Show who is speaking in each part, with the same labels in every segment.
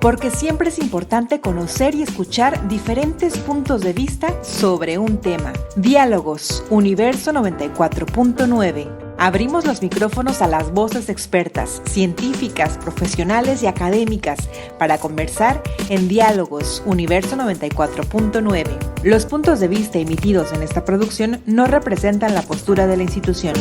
Speaker 1: porque siempre es importante conocer y escuchar diferentes puntos de vista sobre un tema. Diálogos, Universo 94.9. Abrimos los micrófonos a las voces expertas, científicas, profesionales y académicas para conversar en Diálogos, Universo 94.9. Los puntos de vista emitidos en esta producción no representan la postura de la institución.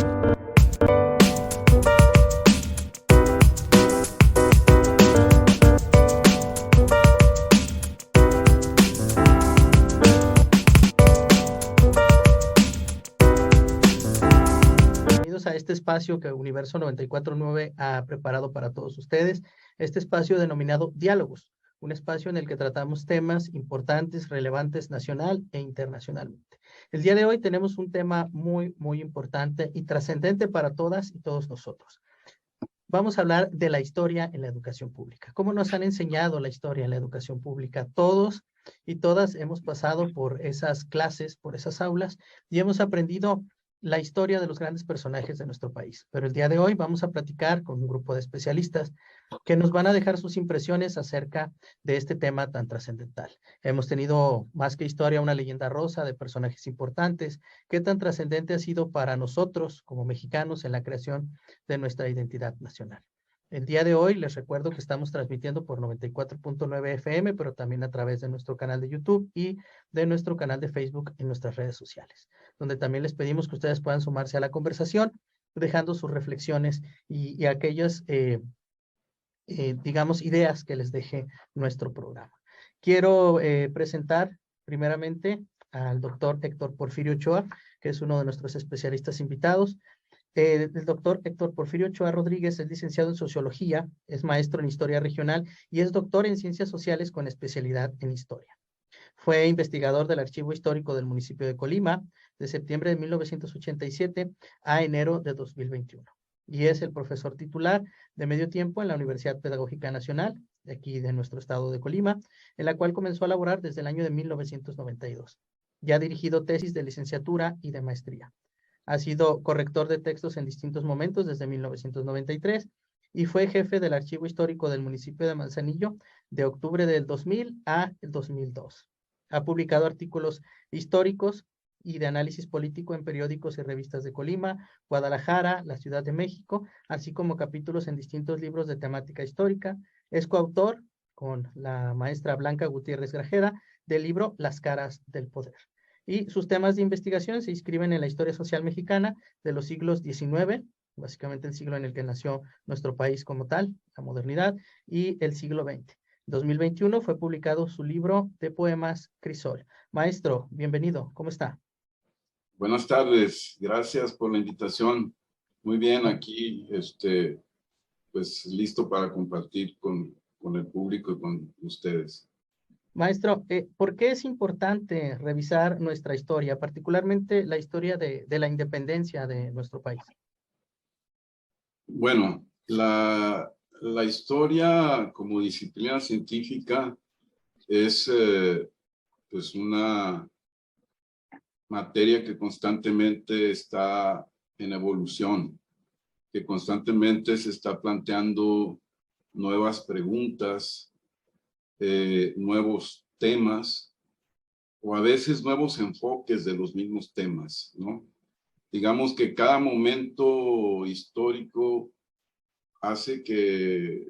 Speaker 2: A este espacio que Universo 94.9 ha preparado para todos ustedes, este espacio denominado Diálogos, un espacio en el que tratamos temas importantes, relevantes nacional e internacionalmente. El día de hoy tenemos un tema muy importante y trascendente para todas y todos nosotros. Vamos a hablar de la historia en la educación pública. ¿Cómo nos han enseñado la historia en la educación pública? Todos y todas hemos pasado por esas clases, por esas aulas, y hemos aprendido la historia de los grandes personajes de nuestro país. Pero el día de hoy vamos a platicar con un grupo de especialistas que nos van a dejar sus impresiones acerca de este tema tan trascendental. Hemos tenido más que historia, una leyenda rosa de personajes importantes. ¿Qué tan trascendente ha sido para nosotros como mexicanos en la creación de nuestra identidad nacional? El día de hoy les recuerdo que estamos transmitiendo por 94.9 FM, pero también a través de nuestro canal de YouTube y de nuestro canal de Facebook en nuestras redes sociales, donde también les pedimos que ustedes puedan sumarse a la conversación, dejando sus reflexiones y aquellas, digamos, ideas que les deje nuestro programa. Quiero presentar primeramente al doctor Héctor Porfirio Ochoa, que es uno de nuestros especialistas invitados. El doctor Héctor Porfirio Ochoa Rodríguez es licenciado en Sociología, es maestro en Historia Regional y es doctor en Ciencias Sociales con especialidad en Historia. Fue investigador del Archivo Histórico del municipio de Colima de septiembre de 1987 a enero de 2021 y es el profesor titular de medio tiempo en la Universidad Pedagógica Nacional, de aquí de nuestro estado de Colima, en la cual comenzó a laborar desde el año de 1992. Ya ha dirigido tesis de licenciatura y de maestría. Ha sido corrector de textos en distintos momentos desde 1993 y fue jefe del Archivo Histórico del municipio de Manzanillo de octubre del 2000 a el 2002. Ha publicado artículos históricos y de análisis político en periódicos y revistas de Colima, Guadalajara, la Ciudad de México, así como capítulos en distintos libros de temática histórica. Es coautor, con la maestra Blanca Gutiérrez Grajeda, del libro Las caras del poder. Y sus temas de investigación se inscriben en la historia social mexicana de los siglos XIX, básicamente el siglo en el que nació nuestro país como tal, la modernidad, y el siglo XX. En 2021 fue publicado su libro de poemas Crisol. Maestro, bienvenido, ¿cómo está?
Speaker 3: Buenas tardes, gracias por la invitación. Muy bien, aquí, pues listo para compartir con el público y con ustedes.
Speaker 2: Maestro, ¿por qué es importante revisar nuestra historia, particularmente la historia de la independencia de nuestro país?
Speaker 3: Bueno, la historia como disciplina científica es pues una materia que constantemente está en evolución, que constantemente se está planteando nuevas preguntas, nuevos temas o a veces nuevos enfoques de los mismos temas, ¿no? Digamos que cada momento histórico hace que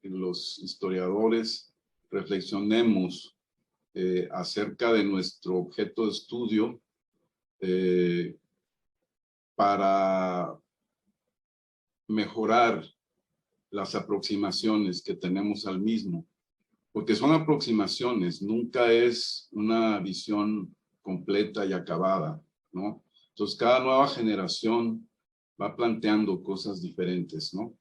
Speaker 3: los historiadores reflexionemos acerca de nuestro objeto de estudio para mejorar las aproximaciones que tenemos al mismo. Porque son aproximaciones, nunca es una visión completa y acabada, ¿no? Entonces, cada nueva generación va planteando cosas diferentes, ¿no?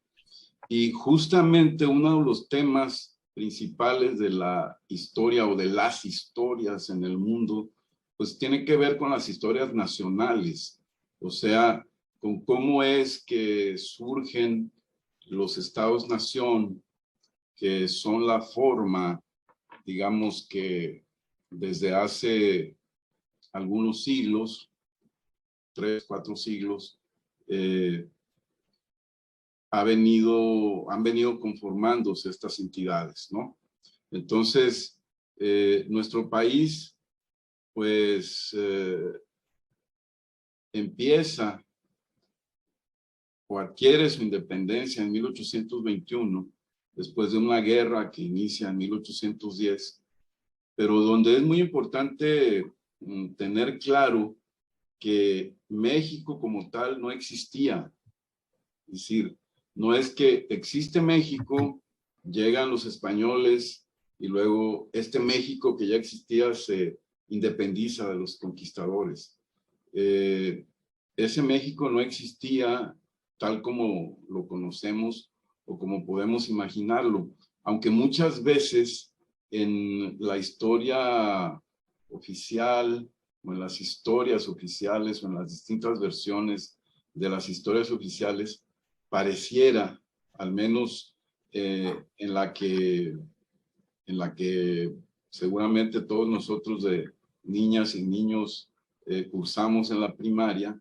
Speaker 3: Y justamente uno de los temas principales de la historia o de las historias en el mundo, pues tiene que ver con las historias nacionales, o sea, con cómo es que surgen los estados-nación, que son la forma, digamos que desde hace algunos siglos, 3, 4 siglos, han venido conformándose estas entidades, ¿no? Entonces, nuestro país, pues, empieza o adquiere su independencia en 1821, después de una guerra que inicia en 1810, pero donde es muy importante tener claro que México como tal no existía. Es decir, no es que existe México, llegan los españoles y luego este México que ya existía se independiza de los conquistadores. Ese México no existía tal como lo conocemos o como podemos imaginarlo, aunque muchas veces en la historia oficial o en las historias oficiales o en las distintas versiones de las historias oficiales pareciera, al menos en la que seguramente todos nosotros de niñas y niños cursamos en la primaria,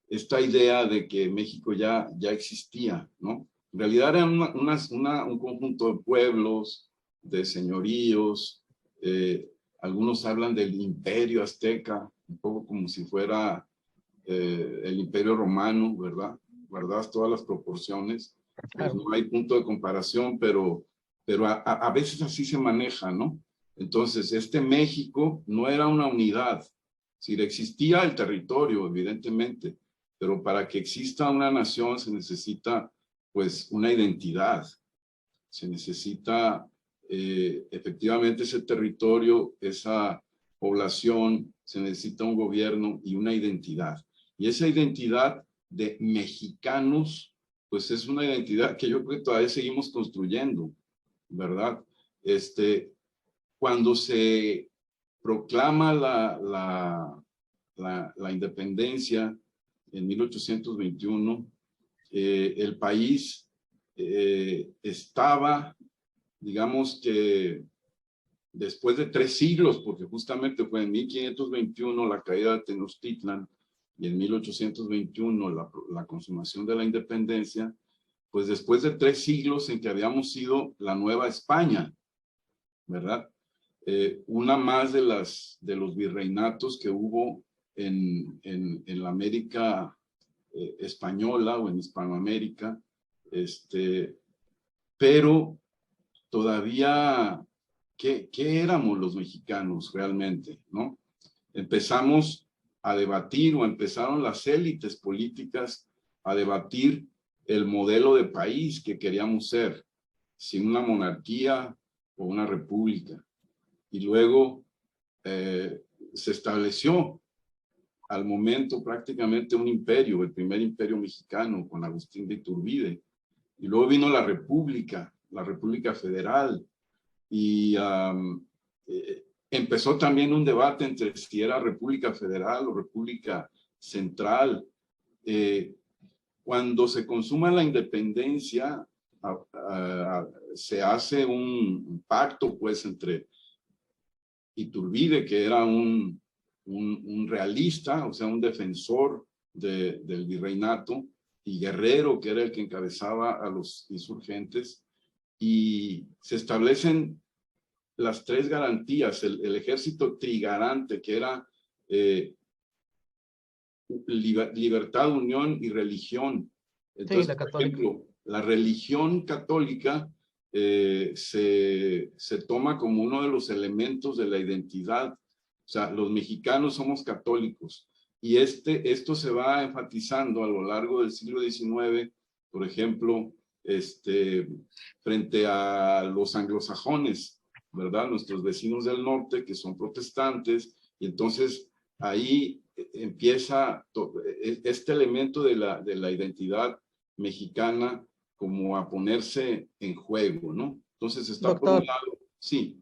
Speaker 3: esta idea de que México ya existía, ¿no? En realidad era un conjunto de pueblos, de señoríos, algunos hablan del imperio azteca, un poco como si fuera el imperio romano, ¿verdad? Guardadas todas las proporciones, pues no hay punto de comparación, pero a veces así se maneja, ¿no? Entonces, este México no era una unidad, si existía el territorio, evidentemente, pero para que exista una nación se necesita, pues, una identidad, se necesita efectivamente ese territorio, esa población, se necesita un gobierno y una identidad. Y esa identidad de mexicanos, pues es una identidad que yo creo que todavía seguimos construyendo, ¿verdad? Cuando se proclama la independencia en 1821, el país estaba, digamos que después de 3 siglos, porque justamente fue en 1521 la caída de Tenochtitlan y en 1821 la consumación de la independencia, pues después de 3 siglos en que habíamos sido la Nueva España, ¿verdad? Una más de los virreinatos que hubo en la América española o en Hispanoamérica, pero todavía, ¿qué éramos los mexicanos realmente, no? Empezamos a debatir o empezaron las élites políticas a debatir el modelo de país que queríamos ser, si una monarquía o una república. Y luego se estableció al momento prácticamente un imperio, el primer imperio mexicano con Agustín de Iturbide. Y luego vino la República Federal. Y empezó también un debate entre si era República Federal o República Central. Cuando se consuma la independencia, se hace un pacto, pues, entre Iturbide, que era un realista, o sea, un defensor del virreinato, y Guerrero, que era el que encabezaba a los insurgentes, y se establecen las 3 garantías, el ejército trigarante, que era libertad, unión y religión. Entonces,
Speaker 2: sí,
Speaker 3: por ejemplo, la religión católica se toma como uno de los elementos de la identidad. O sea, los mexicanos somos católicos. Y esto se va enfatizando a lo largo del siglo XIX, por ejemplo, frente a los anglosajones, ¿verdad? Nuestros vecinos del norte que son protestantes, y entonces ahí empieza este elemento de la identidad mexicana como a ponerse en juego, ¿no? Entonces está
Speaker 2: Doctor,
Speaker 3: por un lado, sí.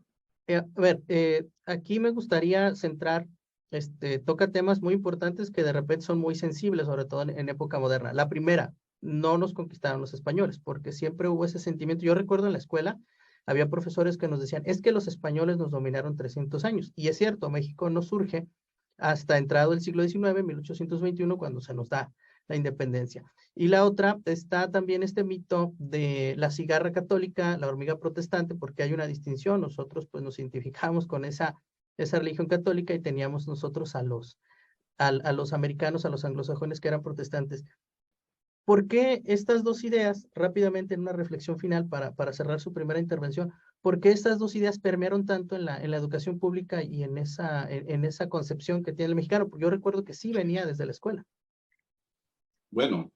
Speaker 2: A ver, aquí me gustaría centrar, toca temas muy importantes que de repente son muy sensibles, sobre todo en época moderna. La primera, no nos conquistaron los españoles, porque siempre hubo ese sentimiento. Yo recuerdo en la escuela, había profesores que nos decían, es que los españoles nos dominaron 300 años. Y es cierto, México no surge hasta entrado el siglo XIX, 1821, cuando se nos da la independencia. Y la otra está también este mito de la cigarra católica, la hormiga protestante, porque hay una distinción. Nosotros pues nos identificamos con esa religión católica y teníamos nosotros a los americanos, a los anglosajones que eran protestantes. ¿Por qué estas dos ideas, rápidamente en una reflexión final para cerrar su primera intervención, por qué estas dos ideas permearon tanto en la educación pública y en esa concepción que tiene el mexicano? Porque yo recuerdo que sí venía desde la escuela.
Speaker 3: Bueno,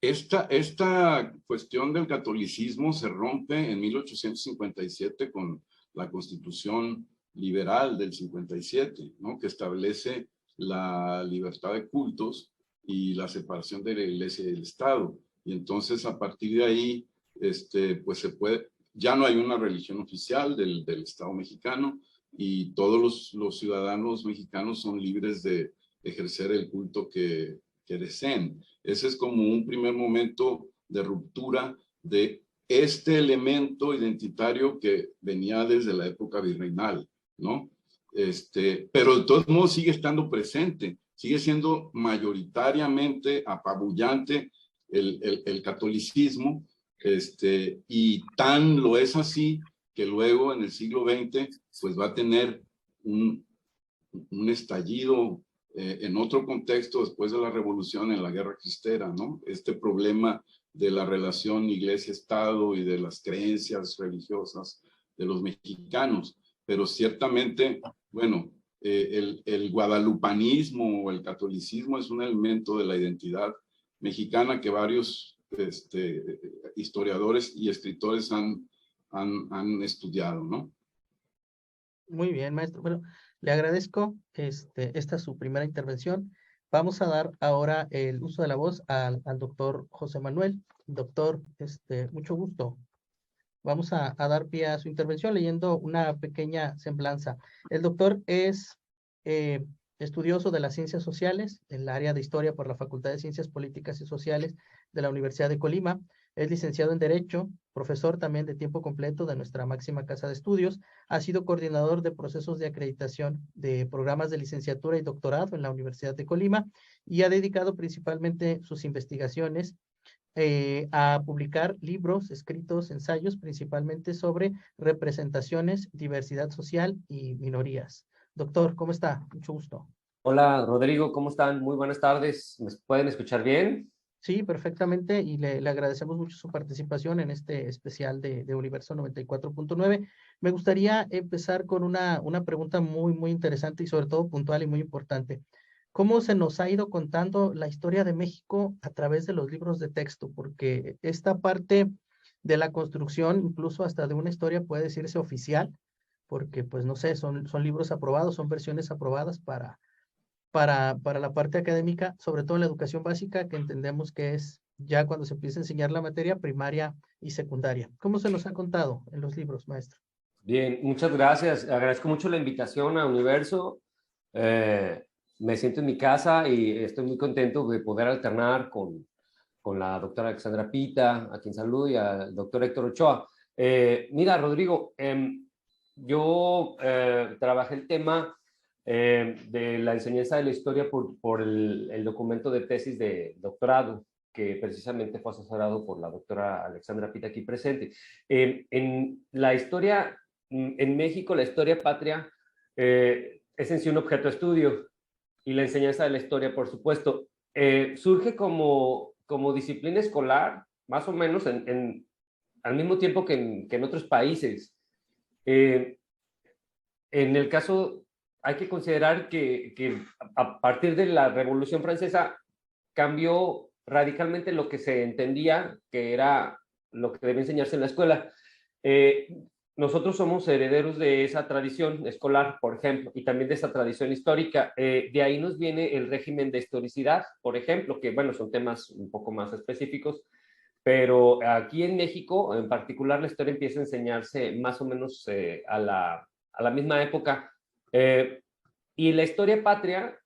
Speaker 3: esta cuestión del catolicismo se rompe en 1857 con la Constitución Liberal del 57, ¿no? Que establece la libertad de cultos y la separación de la Iglesia y del Estado. Y entonces, a partir de ahí, pues ya no hay una religión oficial del Estado mexicano y todos los ciudadanos mexicanos son libres de ejercer el culto que deseen. Ese es como un primer momento de ruptura de este elemento identitario que venía desde la época virreinal, ¿no? Pero de todos modos sigue estando presente, sigue siendo mayoritariamente apabullante el catolicismo, y tan lo es así que luego en el siglo XX pues va a tener un estallido en otro contexto después de la revolución, en la guerra cristera, ¿no? Este problema de la relación iglesia-estado y de las creencias religiosas de los mexicanos. Pero ciertamente, bueno, el guadalupanismo o el catolicismo es un elemento de la identidad mexicana que varios historiadores y escritores han estudiado, ¿no?
Speaker 2: Muy bien, maestro. Bueno, le agradezco esta su primera intervención. Vamos a dar ahora el uso de la voz al doctor José Manuel. Doctor, mucho gusto. Vamos a dar pie a su intervención leyendo una pequeña semblanza. El doctor es estudioso de las ciencias sociales, en el área de historia por la Facultad de Ciencias Políticas y Sociales de la Universidad de Colima. Es licenciado en Derecho, profesor también de tiempo completo de nuestra máxima casa de estudios. Ha sido coordinador de procesos de acreditación de programas de licenciatura y doctorado en la Universidad de Colima y ha dedicado principalmente sus investigaciones a publicar libros, escritos, ensayos, principalmente sobre representaciones, diversidad social y minorías. Doctor, ¿cómo está? Mucho gusto.
Speaker 4: Hola, Rodrigo, ¿cómo están? Muy buenas tardes. ¿Me pueden escuchar bien?
Speaker 2: Sí, perfectamente, y le agradecemos mucho su participación en este especial de Universo 94.9. Me gustaría empezar con una pregunta muy, muy interesante y sobre todo puntual y muy importante. ¿Cómo se nos ha ido contando la historia de México a través de los libros de texto? Porque esta parte de la construcción, incluso hasta de una historia, puede decirse oficial, porque pues no sé, son libros aprobados, son versiones aprobadas para la parte académica, sobre todo en la educación básica, que entendemos que es ya cuando se empieza a enseñar la materia primaria y secundaria. ¿Cómo se nos ha contado en los libros, maestro?
Speaker 4: Bien, muchas gracias. Agradezco mucho la invitación a Universo. Me siento en mi casa y estoy muy contento de poder alternar con la doctora Alexandra Pita, a quien saludo, y al doctor Héctor Ochoa. Mira, Rodrigo, yo trabajé el tema de la enseñanza de la historia por el documento de tesis de doctorado, que precisamente fue asesorado por la doctora Alexandra Pita aquí presente. En la historia, en México, la historia patria es en sí un objeto de estudio, y la enseñanza de la historia, por supuesto, surge como disciplina escolar, más o menos al mismo tiempo que en otros países. En el caso, hay que considerar que a partir de la Revolución Francesa cambió radicalmente lo que se entendía que era lo que debe enseñarse en la escuela. Nosotros somos herederos de esa tradición escolar, por ejemplo, y también de esa tradición histórica. De ahí nos viene el régimen de historicidad, por ejemplo, que, bueno, son temas un poco más específicos, pero aquí en México, en particular, la historia empieza a enseñarse más o menos a la misma época. Y la historia patria,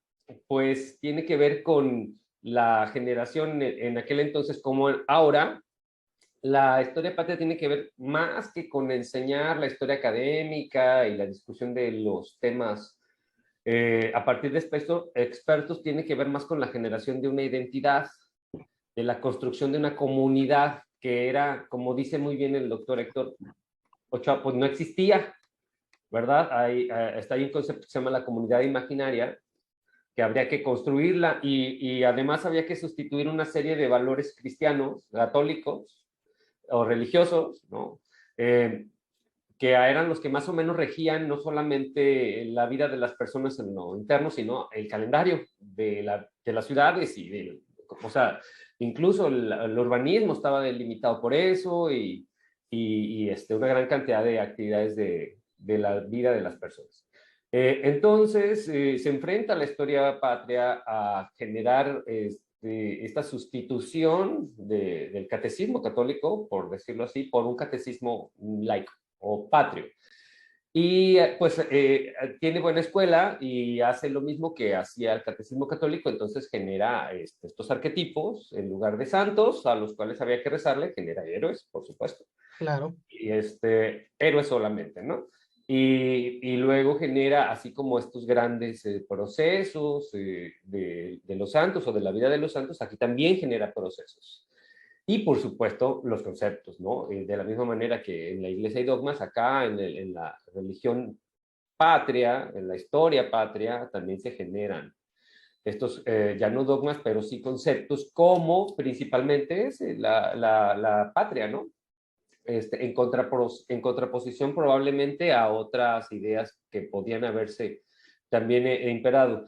Speaker 4: pues, tiene que ver con la generación en aquel entonces como ahora. La historia patria tiene que ver más que con enseñar la historia académica y la discusión de los temas a partir de expertos tiene que ver más con la generación de una identidad, de la construcción de una comunidad que era, como dice muy bien el doctor Héctor Ochoa, pues no existía, ¿verdad? Está ahí un concepto que se llama la comunidad imaginaria, que habría que construirla y además había que sustituir una serie de valores cristianos, católicos o religiosos, ¿no? Que eran los que más o menos regían no solamente la vida de las personas en lo interno, sino el calendario de las ciudades o sea, incluso el urbanismo estaba delimitado por eso y una gran cantidad de actividades de la vida de las personas. Entonces, se enfrenta la historia patria a generar esta sustitución del catecismo católico, por decirlo así, por un catecismo laico o patrio. Y pues tiene buena escuela y hace lo mismo que hacía el catecismo católico, entonces genera estos arquetipos en lugar de santos a los cuales había que rezarle, genera héroes, por supuesto.
Speaker 2: Claro.
Speaker 4: Y héroes solamente, ¿no? Y luego genera así como estos grandes procesos de los santos o de la vida de los santos, aquí también genera procesos. Y por supuesto los conceptos, ¿no? De la misma manera que en la iglesia hay dogmas, acá en la religión patria, en la historia patria, también se generan estos, ya no dogmas, pero sí conceptos como principalmente es la patria, ¿no? En contraposición probablemente a otras ideas que podían haberse también imperado,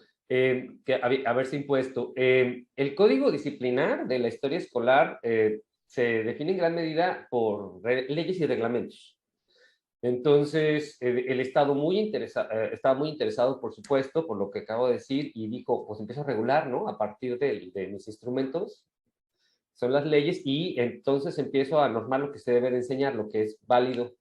Speaker 4: haberse impuesto. El código disciplinar de la historia escolar se define en gran medida por leyes y reglamentos. Entonces, el Estado estaba muy interesado, por supuesto, por lo que acabo de decir, y dijo, pues empiezo a regular, ¿no? A partir de mis instrumentos, son las leyes, y entonces empiezo a normar lo que se debe de enseñar, lo que es válido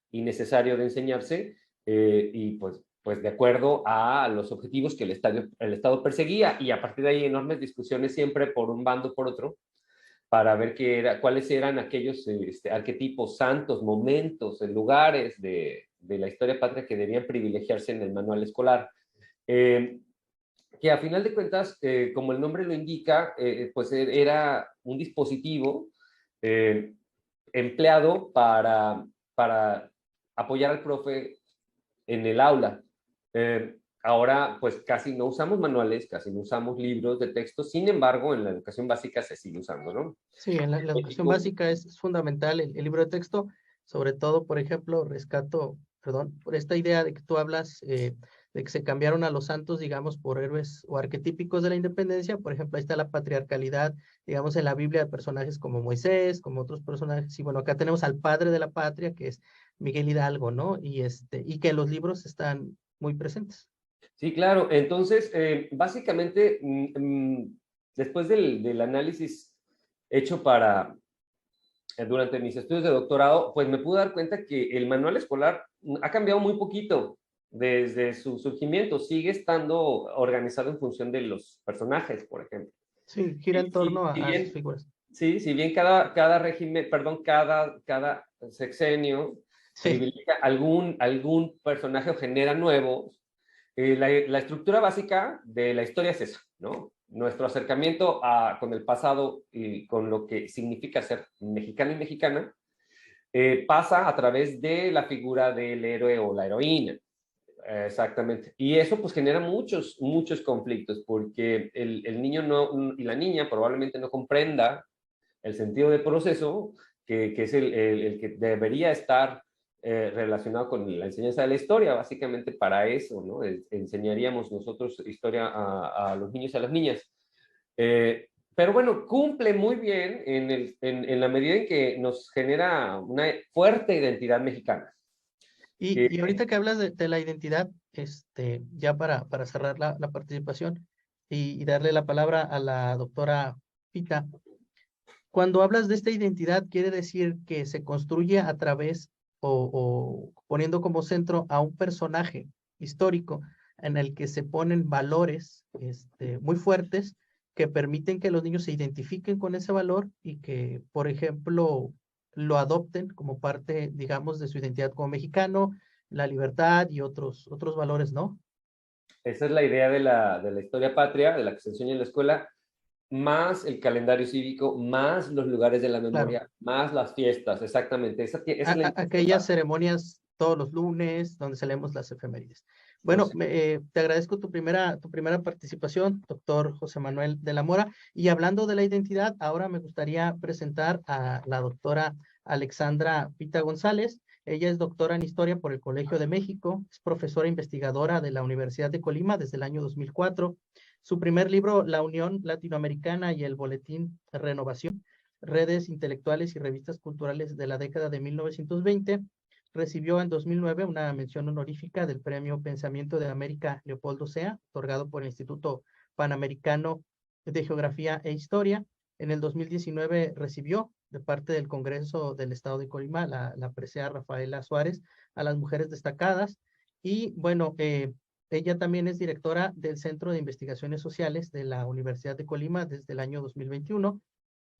Speaker 4: y necesario de enseñarse, y pues de acuerdo a los objetivos que el Estado perseguía, y a partir de ahí enormes discusiones siempre por un bando por otro, para ver cuáles eran aquellos arquetipos santos, momentos, lugares de la historia patria que debían privilegiarse en el manual escolar. Que a final de cuentas, como el nombre lo indica, pues era un dispositivo empleado para apoyar al profe en el aula. Ahora, pues casi no usamos manuales, casi no usamos libros de texto, sin embargo, en la educación básica se sigue usando, ¿no?
Speaker 2: Sí, en la educación básica es fundamental el libro de texto, sobre todo, por ejemplo, por esta idea de que tú hablas de que se cambiaron a los santos, digamos, por héroes o arquetípicos de la independencia. Por ejemplo, ahí está la patriarcalidad, digamos, en la Biblia, de personajes como Moisés, como otros personajes. Y bueno, acá tenemos al padre de la patria, que es Miguel Hidalgo, ¿no? Y que en los libros están muy presentes.
Speaker 4: Sí, claro. Entonces, básicamente, después del análisis hecho durante mis estudios de doctorado, pues me pude dar cuenta que el manual escolar ha cambiado muy poquito desde su surgimiento. Sigue estando organizado en función de los personajes, por ejemplo.
Speaker 2: Sí, gira en torno a
Speaker 4: bien,
Speaker 2: sus figuras.
Speaker 4: Sí, si bien cada régimen, perdón, cada sexenio
Speaker 2: Sí.
Speaker 4: privilegia algún personaje o genera nuevos, la estructura básica de la historia es esa, ¿no? Nuestro acercamiento con el pasado y con lo que significa ser mexicano y mexicana pasa a través de la figura del héroe o la heroína. Exactamente. Y eso pues genera muchos conflictos porque el niño y la niña probablemente no comprenda el sentido de proceso, que es el que debería estar relacionado con la enseñanza de la historia, básicamente para eso, ¿no? Enseñaríamos nosotros historia a los niños y a las niñas. Pero bueno, cumple muy bien en la medida en que nos genera una fuerte identidad mexicana.
Speaker 2: Y ahorita que hablas de la identidad, ya para cerrar la participación y darle la palabra a la doctora Pita, cuando hablas de esta identidad, ¿quiere decir que se construye a través o poniendo como centro a un personaje histórico en el que se ponen valores muy fuertes que permiten que los niños se identifiquen con ese valor y que, por ejemplo, lo adopten como parte, digamos, de su identidad como mexicano, la libertad y otros valores, ¿no?
Speaker 4: Esa es la idea de la historia patria, de la que se enseña en la escuela, más el calendario cívico, más los lugares de la memoria,
Speaker 2: Claro.
Speaker 4: más las fiestas, exactamente. Esa es la
Speaker 2: Aquellas ceremonias todos los lunes donde celebramos las efemérides. Bueno,
Speaker 4: Pues,
Speaker 2: te agradezco tu primera participación, doctor José Manuel de la Mora. Y hablando de la identidad, ahora me gustaría presentar a la doctora Alexandra Pita González. Ella es doctora en Historia por el Colegio de México, es profesora investigadora de la Universidad de Colima desde el año 2004. Su primer libro, La Unión Latinoamericana y el Boletín Renovación, redes intelectuales y revistas culturales de la década de 1920, recibió en 2009 una mención honorífica del Premio Pensamiento de América Leopoldo Sea, otorgado por el Instituto Panamericano de Geografía e Historia. En el 2019 recibió de parte del Congreso del Estado de Colima la presea Rafaela Suárez a las mujeres destacadas. Y bueno, ella también es directora del Centro de Investigaciones Sociales de la Universidad de Colima desde el año 2021,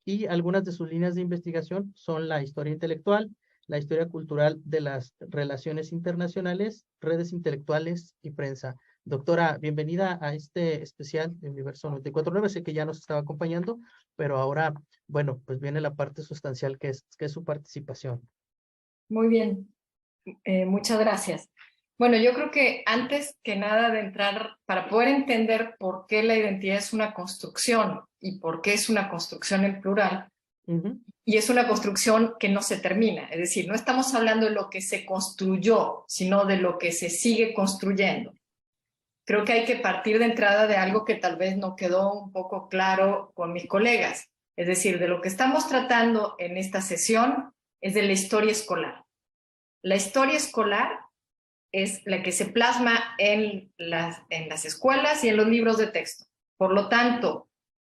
Speaker 2: y algunas de sus líneas de investigación son la historia intelectual, la historia cultural de las relaciones internacionales, redes intelectuales y prensa. Doctora, bienvenida a este especial de Universo 94.9. Sé que ya nos estaba acompañando, pero ahora, bueno, pues viene la parte sustancial que es su participación.
Speaker 5: Muy bien, muchas gracias. Bueno, yo creo que antes que nada de entrar, para poder entender por qué la identidad es una construcción y por qué es una construcción en plural, y es una construcción que no se termina, es decir, no estamos hablando de lo que se construyó, sino de lo que se sigue construyendo. Creo que hay que partir de entrada de algo que tal vez no quedó un poco claro con mis colegas, es decir, de lo que estamos tratando en esta sesión es de la historia escolar. La historia escolar es la que se plasma en las escuelas y en los libros de texto. Por lo tanto,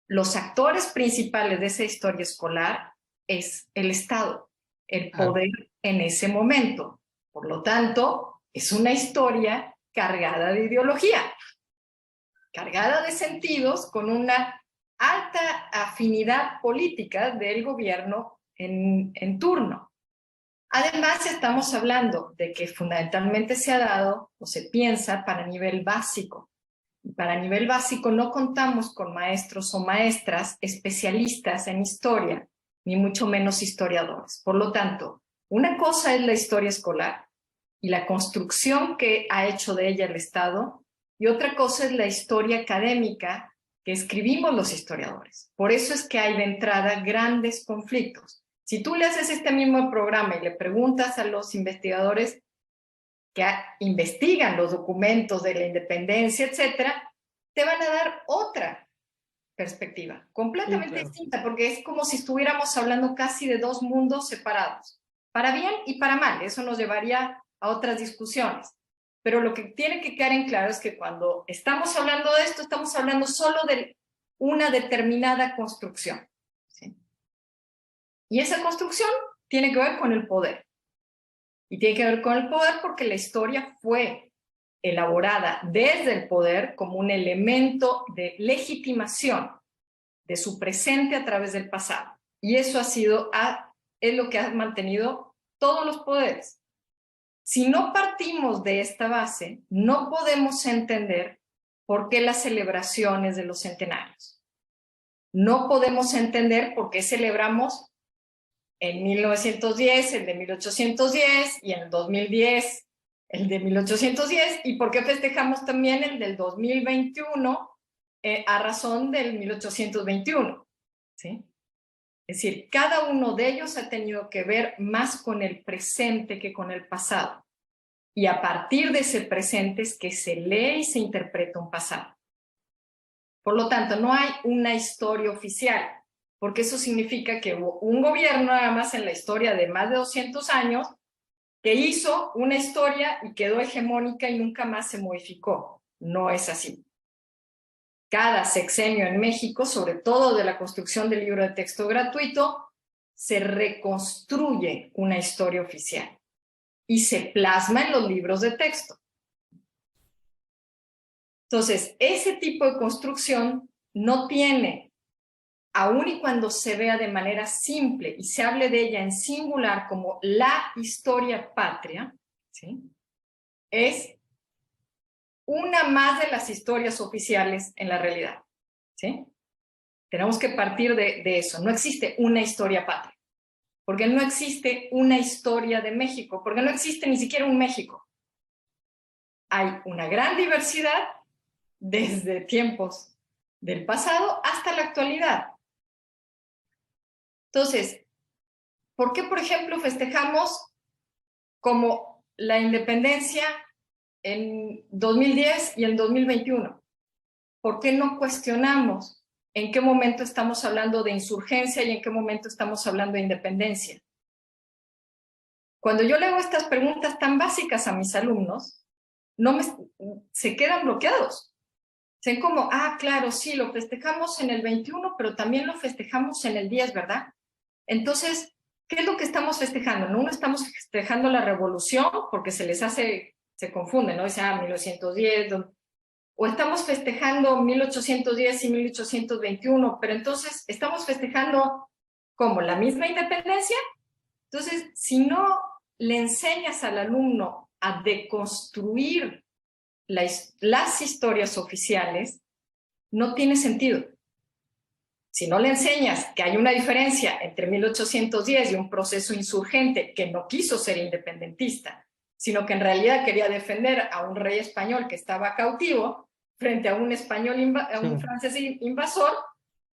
Speaker 5: los actores principales de esa historia escolar es el Estado, el poder en ese momento. Por lo tanto, es una historia cargada de ideología, cargada de sentidos, con una alta afinidad política del gobierno en turno. Además, estamos hablando de que fundamentalmente se ha dado o se piensa para nivel básico. Para nivel básico no contamos con maestros o maestras especialistas en historia, ni mucho menos historiadores. Por lo tanto, una cosa es la historia escolar y la construcción que ha hecho de ella el Estado, y otra cosa es la historia académica que escribimos los historiadores. Por eso es que hay de entrada grandes conflictos. Si tú le haces este mismo programa y le preguntas a los investigadores que investigan los documentos de la independencia, etcétera, te van a dar otra perspectiva, completamente distinta, porque es como si estuviéramos hablando casi de dos mundos separados, para bien y para mal. Eso nos llevaría a otras discusiones. Pero lo que tiene que quedar en claro es que cuando estamos hablando de esto, estamos hablando solo de una determinada construcción, ¿sí? Y esa construcción tiene que ver con el poder. Y tiene que ver con el poder porque la historia fue elaborada desde el poder como un elemento de legitimación de su presente a través del pasado. Y eso es lo que ha mantenido todos los poderes. Si no partimos de esta base, no podemos entender por qué las celebraciones de los centenarios. No podemos entender por qué celebramos en 1910 el de 1810 y en el 2010 el de 1810, y por qué festejamos también el del 2021 a razón del 1821, ¿sí? Es decir, cada uno de ellos ha tenido que ver más con el presente que con el pasado. Y a partir de ese presente es que se lee y se interpreta un pasado. Por lo tanto, no hay una historia oficial, porque eso significa que hubo un gobierno nada más en la historia de más de 200 años que hizo una historia y quedó hegemónica y nunca más se modificó. No es así. Cada sexenio en México, sobre todo de la construcción del libro de texto gratuito, se reconstruye una historia oficial y se plasma en los libros de texto. Entonces, ese tipo de construcción no tiene, aun y cuando se vea de manera simple y se hable de ella en singular como la historia patria, ¿sí? Es una más de las historias oficiales en la realidad, ¿sí? Tenemos que partir de eso. No existe una historia patria, porque no existe una historia de México, porque no existe ni siquiera un México. Hay una gran diversidad desde tiempos del pasado hasta la actualidad. Entonces, ¿por qué, por ejemplo, festejamos como la independencia en 2010 y en 2021? ¿Por qué no cuestionamos en qué momento estamos hablando de insurgencia y en qué momento estamos hablando de independencia? Cuando yo le hago estas preguntas tan básicas a mis alumnos, se quedan bloqueados. Se como, claro, sí, lo festejamos en el 21, pero también lo festejamos en el 10, ¿verdad? Entonces, ¿qué es lo que estamos festejando? No estamos festejando la revolución porque se confunde, ¿no? Dice, 1910, o estamos festejando 1810 y 1821, pero entonces, ¿estamos festejando como la misma independencia? Entonces, si no le enseñas al alumno a deconstruir las historias oficiales, no tiene sentido. Si no le enseñas que hay una diferencia entre 1810 y un proceso insurgente que no quiso ser independentista, sino que en realidad quería defender a un rey español que estaba cautivo frente a un un francés invasor,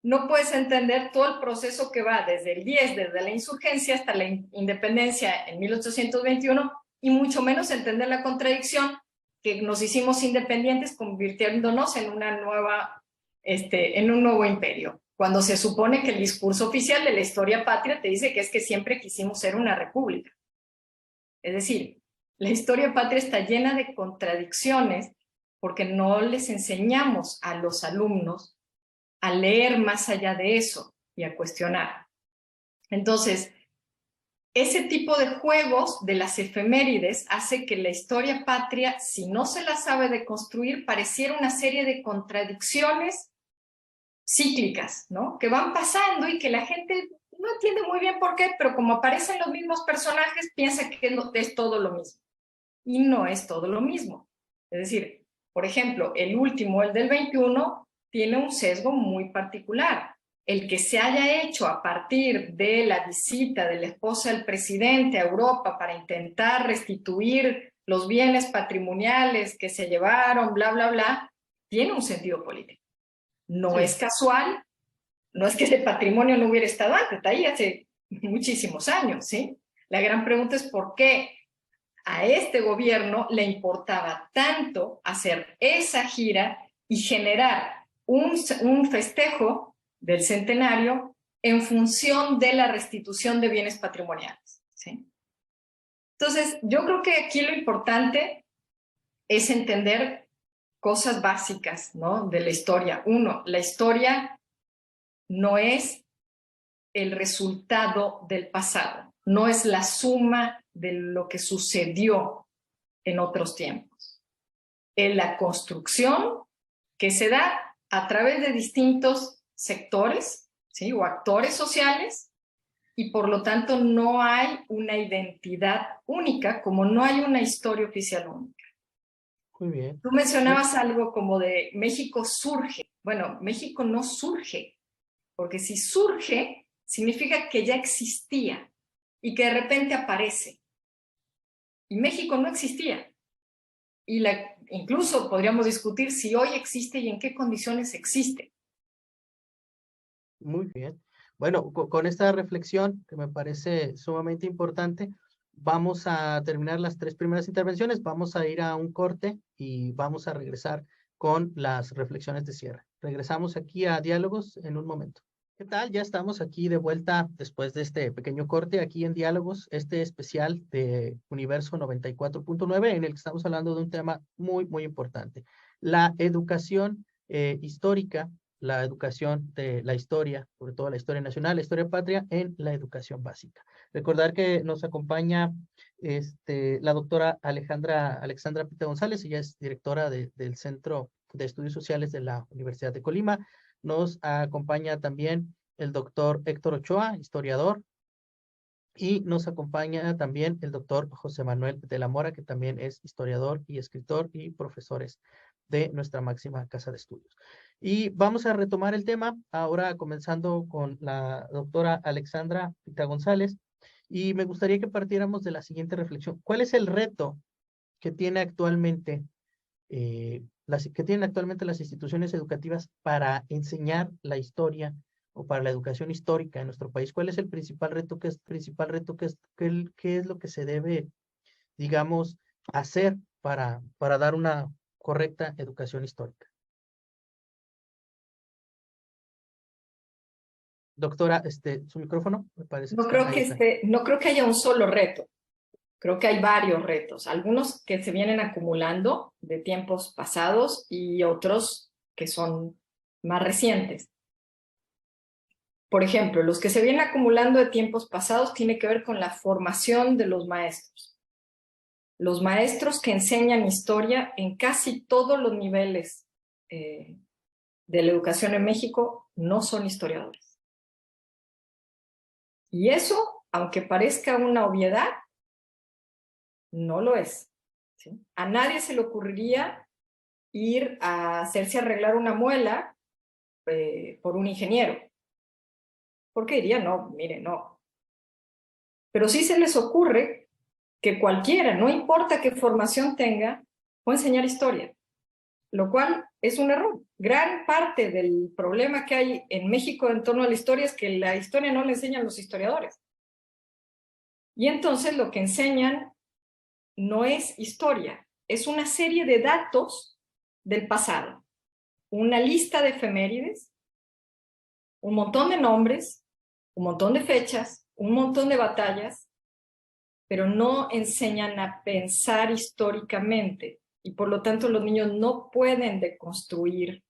Speaker 5: no puedes entender todo el proceso que va desde el 10, desde la insurgencia hasta la independencia en 1821, y mucho menos entender la contradicción que nos hicimos independientes convirtiéndonos en en un nuevo imperio, cuando se supone que el discurso oficial de la historia patria te dice que es que siempre quisimos ser una república. Es decir, la historia patria está llena de contradicciones porque no les enseñamos a los alumnos a leer más allá de eso y a cuestionar. Entonces, ese tipo de juegos de las efemérides hace que la historia patria, si no se la sabe deconstruir, pareciera una serie de contradicciones cíclicas, ¿no? Que van pasando y que la gente no entiende muy bien por qué, pero como aparecen los mismos personajes, piensa que es todo lo mismo. Y no es todo lo mismo. Es decir, por ejemplo, el del 21, tiene un sesgo muy particular. El que se haya hecho a partir de la visita de la esposa del presidente a Europa para intentar restituir los bienes patrimoniales que se llevaron, bla, bla, bla, tiene un sentido político. No es casual, no es que ese patrimonio no hubiera estado antes, está ahí hace muchísimos años, ¿sí? La gran pregunta es por qué a este gobierno le importaba tanto hacer esa gira y generar un festejo del centenario en función de la restitución de bienes patrimoniales, ¿sí? Entonces, yo creo que aquí lo importante es entender cosas básicas, ¿no? De la historia. Uno, la historia no es el resultado del pasado, no es la suma de lo que sucedió en otros tiempos. Es la construcción que se da a través de distintos sectores, ¿sí? O actores sociales, y por lo tanto no hay una identidad única, como no hay una historia oficial única.
Speaker 2: Muy bien.
Speaker 5: Tú mencionabas algo como de México surge. Bueno, México no surge, porque si surge, significa que ya existía y que de repente aparece. Y México no existía. Y incluso podríamos discutir si hoy existe y en qué condiciones existe.
Speaker 2: Muy bien. Bueno, con esta reflexión que me parece sumamente importante, vamos a terminar las 3 primeras intervenciones, vamos a ir a un corte y vamos a regresar con las reflexiones de cierre. Regresamos aquí a Diálogos en un momento. ¿Qué tal? Ya estamos aquí de vuelta después de este pequeño corte aquí en Diálogos, este especial de Universo 94.9, en el que estamos hablando de un tema muy, muy importante. La educación histórica, la educación de la historia, sobre todo la historia nacional, la historia patria, en la educación básica. Recordar que nos acompaña la doctora Alexandra Pita González, ella es directora del Centro de Estudios Sociales de la Universidad de Colima. Nos acompaña también el doctor Héctor Ochoa, historiador, Y nos acompaña también el doctor José Manuel de la Mora, que también es historiador y escritor y profesores de nuestra máxima casa de estudios. Y vamos a retomar el tema, ahora comenzando con la doctora Alexandra Pita González, y me gustaría que partiéramos de la siguiente reflexión. ¿Cuál es el reto que tiene actualmente las instituciones educativas para enseñar la historia o para la educación histórica en nuestro país? ¿Cuál es el principal reto? ¿Qué es lo que se debe, digamos, hacer para dar una correcta educación histórica? Doctora, su micrófono me parece que
Speaker 5: No
Speaker 2: está
Speaker 5: creo
Speaker 2: ahí.
Speaker 5: no creo que haya un solo reto. Creo que hay varios retos, algunos que se vienen acumulando de tiempos pasados y otros que son más recientes. Por ejemplo, los que se vienen acumulando de tiempos pasados tiene que ver con la formación de los maestros. Los maestros que enseñan historia en casi todos los niveles de la educación en México no son historiadores. Y eso, aunque parezca una obviedad, no lo es, ¿sí? A nadie se le ocurriría ir a hacerse arreglar una muela por un ingeniero. Porque diría, no, mire, no. Pero sí se les ocurre que cualquiera, no importa qué formación tenga, puede enseñar historia, lo cual es un error. Gran parte del problema que hay en México en torno a la historia es que la historia no la enseñan los historiadores. Y entonces lo que enseñan no es historia, es una serie de datos del pasado, una lista de efemérides, un montón de nombres, un montón de fechas, un montón de batallas, pero no enseñan a pensar históricamente y por lo tanto los niños no pueden deconstruir,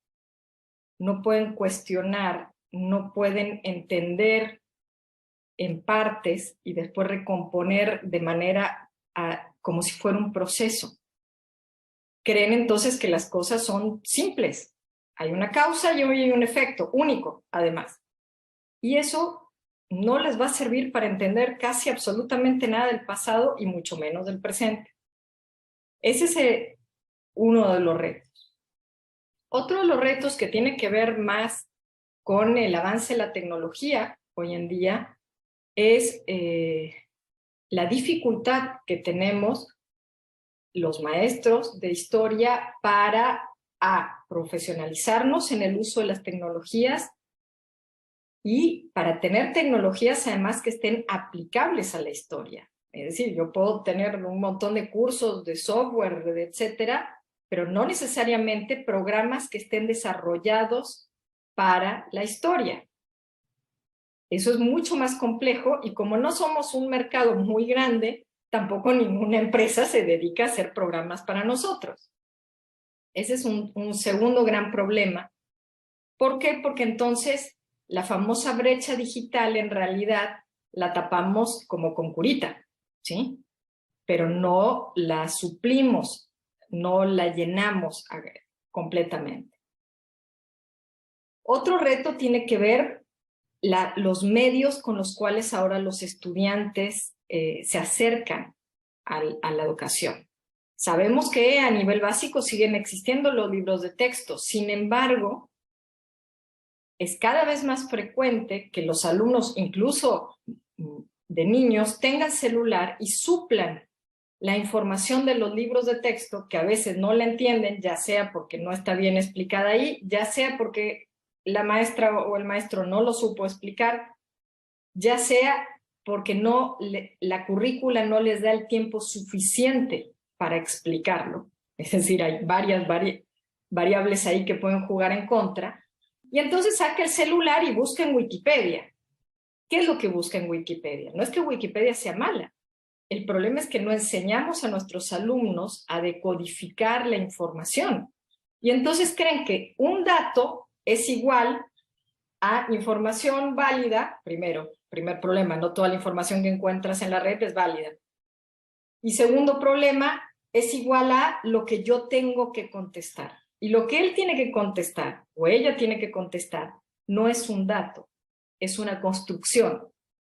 Speaker 5: no pueden cuestionar, no pueden entender en partes y después recomponer de manera como si fuera un proceso. Creen entonces que las cosas son simples. Hay una causa y hay un efecto único, además. Y eso no les va a servir para entender casi absolutamente nada del pasado y mucho menos del presente. Ese es uno de los retos. Otro de los retos que tiene que ver más con el avance de la tecnología hoy en día es la dificultad que tenemos los maestros de historia para profesionalizarnos en el uso de las tecnologías y para tener tecnologías además que estén aplicables a la historia. Es decir, yo puedo tener un montón de cursos de software, etcétera, pero no necesariamente programas que estén desarrollados para la historia. Eso es mucho más complejo y como no somos un mercado muy grande, tampoco ninguna empresa se dedica a hacer programas para nosotros. Ese es un segundo gran problema. ¿Por qué? Porque entonces la famosa brecha digital en realidad la tapamos como con curita, ¿sí? Pero no la suplimos, no la llenamos completamente. Otro reto tiene que ver los medios con los cuales ahora los estudiantes se acercan a la educación. Sabemos que a nivel básico siguen existiendo los libros de texto, sin embargo, es cada vez más frecuente que los alumnos, incluso de niños, tengan celular y suplan la información de los libros de texto que a veces no la entienden, ya sea porque no está bien explicada ahí, ya sea porque la maestra o el maestro no lo supo explicar, ya sea porque la currícula no les da el tiempo suficiente para explicarlo. Es decir, hay varias variables ahí que pueden jugar en contra. Y entonces saca el celular y busca en Wikipedia. ¿Qué es lo que busca en Wikipedia? No es que Wikipedia sea mala. El problema es que no enseñamos a nuestros alumnos a decodificar la información. Y entonces creen que un dato es igual a información válida. Primer problema, no toda la información que encuentras en la red es válida. Y segundo problema, es igual a lo que yo tengo que contestar. Y lo que él tiene que contestar, o ella tiene que contestar, no es un dato, es una construcción.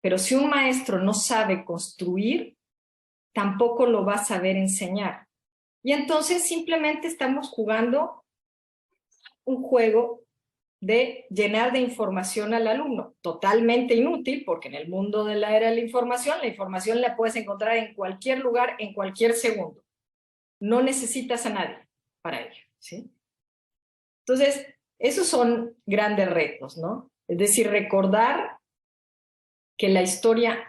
Speaker 5: Pero si un maestro no sabe construir, tampoco lo va a saber enseñar. Y entonces simplemente estamos jugando un juego de llenar de información al alumno, totalmente inútil, porque en el mundo de la era de la información la puedes encontrar en cualquier lugar, en cualquier segundo. No necesitas a nadie para ello, ¿sí? Entonces, esos son grandes retos, ¿no? Es decir, recordar que la historia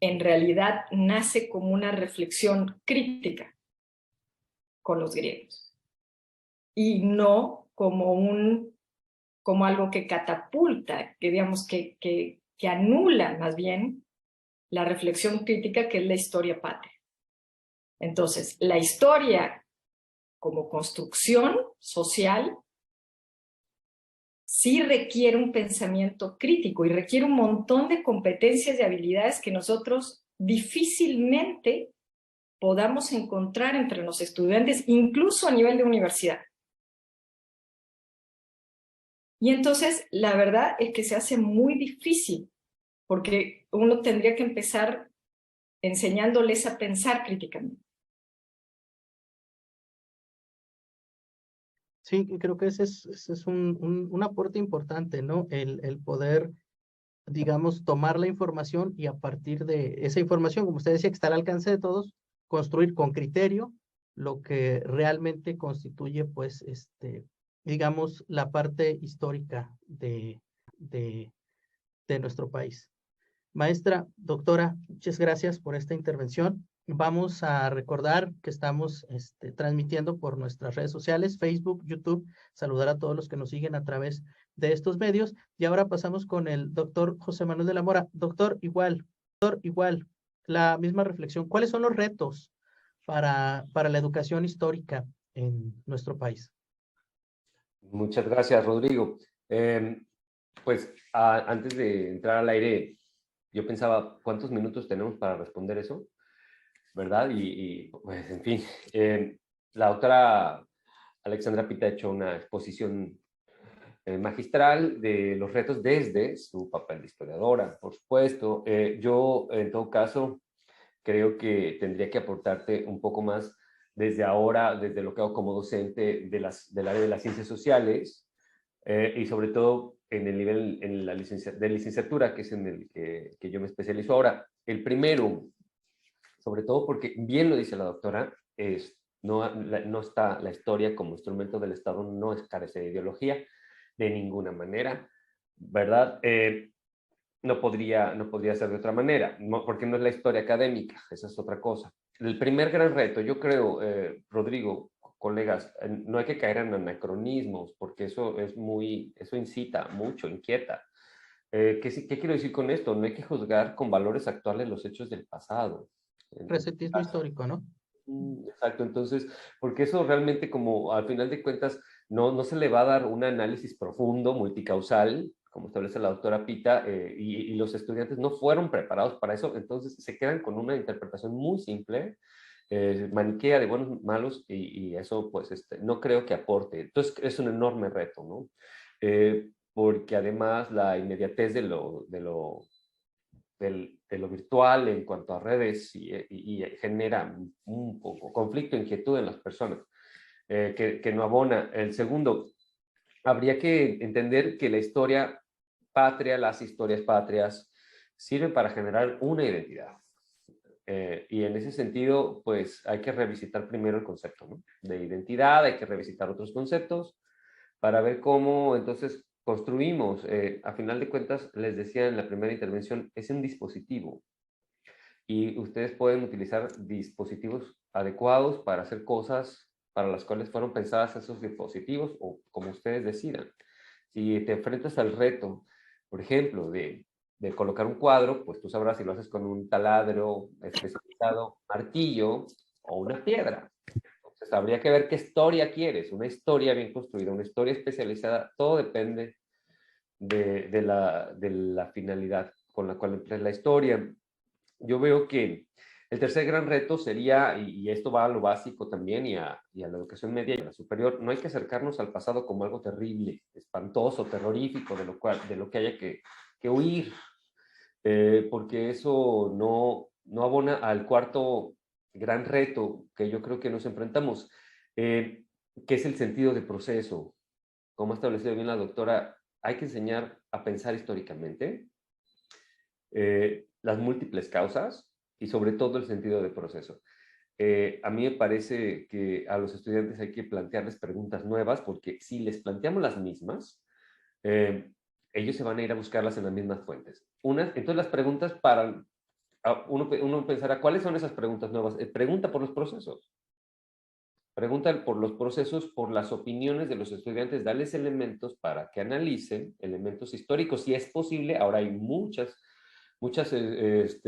Speaker 5: en realidad nace como una reflexión crítica con los griegos y no como algo que catapulta, que digamos que anula más bien la reflexión crítica que es la historia patria. Entonces, la historia como construcción social sí requiere un pensamiento crítico y requiere un montón de competencias y habilidades que nosotros difícilmente podamos encontrar entre los estudiantes, incluso a nivel de universidad. Y entonces, la verdad es que se hace muy difícil, porque uno tendría que empezar enseñándoles a pensar críticamente.
Speaker 2: Sí, creo que ese es un aporte importante, ¿no? El poder, digamos, tomar la información y a partir de esa información, como usted decía, que está al alcance de todos, construir con criterio lo que realmente constituye, pues, digamos, la parte histórica de nuestro país. Maestra, doctora, muchas gracias por esta intervención. Vamos a recordar que estamos transmitiendo por nuestras redes sociales, Facebook, YouTube, saludar a todos los que nos siguen a través de estos medios. Y ahora pasamos con el doctor José Manuel de la Mora. Doctor, igual, la misma reflexión. ¿Cuáles son los retos para la educación histórica en nuestro país?
Speaker 4: Muchas gracias, Rodrigo. Pues antes de entrar al aire, yo pensaba, ¿cuántos minutos tenemos para responder eso? ¿Verdad? Pues, en fin, la doctora Alexandra Pita ha hecho una exposición magistral de los retos desde su papel de historiadora, por supuesto. Yo, en todo caso, creo que tendría que aportarte un poco más desde ahora, desde lo que hago como docente del área de las ciencias sociales, y sobre todo en el nivel de licenciatura, que es en el que yo me especializo ahora. El primero, sobre todo porque, bien lo dice la doctora, no está la historia como instrumento del Estado, no es carece de ideología de ninguna manera, ¿verdad? No podría ser de otra manera, porque no es la historia académica, esa es otra cosa. El primer gran reto, yo creo, Rodrigo, colegas, no hay que caer en anacronismos, porque eso incita mucho, inquieta. ¿Qué quiero decir con esto? No hay que juzgar con valores actuales los hechos del pasado.
Speaker 2: Recentismo histórico, ¿no?
Speaker 4: Exacto, entonces, porque eso realmente, como al final de cuentas no se le va a dar un análisis profundo, multicausal, como establece la doctora Pita, y los estudiantes no fueron preparados para eso, entonces se quedan con una interpretación muy simple, maniquea de buenos, malos, y eso pues no creo que aporte. Entonces es un enorme reto, ¿no? Porque además la inmediatez de lo virtual en cuanto a redes y genera un poco conflicto, inquietud en las personas, que no abona. El segundo, habría que entender que la historia patria, las historias patrias, sirven para generar una identidad. Y en ese sentido, pues hay que revisitar primero el concepto, ¿no?, de identidad, hay que revisitar otros conceptos para ver cómo entonces construimos. A final de cuentas, les decía en la primera intervención, es un dispositivo y ustedes pueden utilizar dispositivos adecuados para hacer cosas para las cuales fueron pensadas esos dispositivos o como ustedes decidan. Si te enfrentas al reto, por ejemplo, de colocar un cuadro, pues tú sabrás si lo haces con un taladro especializado, martillo o una piedra. Entonces, habría que ver qué historia quieres, una historia bien construida, una historia especializada, todo depende de la finalidad con la cual emplees la historia. Yo veo que el tercer gran reto sería, y esto va a lo básico también y a la educación media y a la superior, no hay que acercarnos al pasado como algo terrible, espantoso, terrorífico, de lo que haya que huir. porque eso no abona al cuarto gran reto que yo creo que nos enfrentamos, que es el sentido de proceso. Como ha establecido bien la doctora, hay que enseñar a pensar históricamente, las múltiples causas y sobre todo el sentido de proceso. A mí me parece que a los estudiantes hay que plantearles preguntas nuevas, porque si les planteamos las mismas, ellos se van a ir a buscarlas en las mismas fuentes. Entonces las preguntas para... Uno pensará, ¿cuáles son esas preguntas nuevas? Pregunta por los procesos. Pregunta por los procesos, por las opiniones de los estudiantes, darles elementos para que analicen, elementos históricos. Si es posible, ahora hay muchos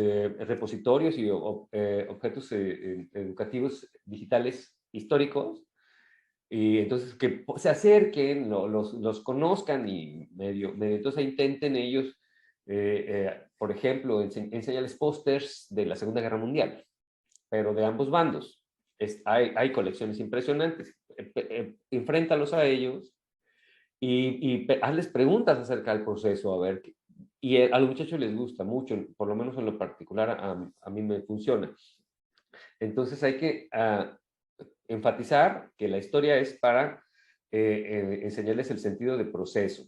Speaker 4: repositorios y objetos educativos digitales históricos, y entonces que se acerquen, los conozcan y entonces intenten ellos, por ejemplo, enseñarles pósters de la Segunda Guerra Mundial, pero de ambos bandos. Hay colecciones impresionantes. Enfréntalos a ellos y hazles preguntas acerca del proceso, a ver. Y a los muchachos les gusta mucho, por lo menos en lo particular a mí me funciona. Entonces hay que enfatizar que la historia es para enseñarles el sentido de proceso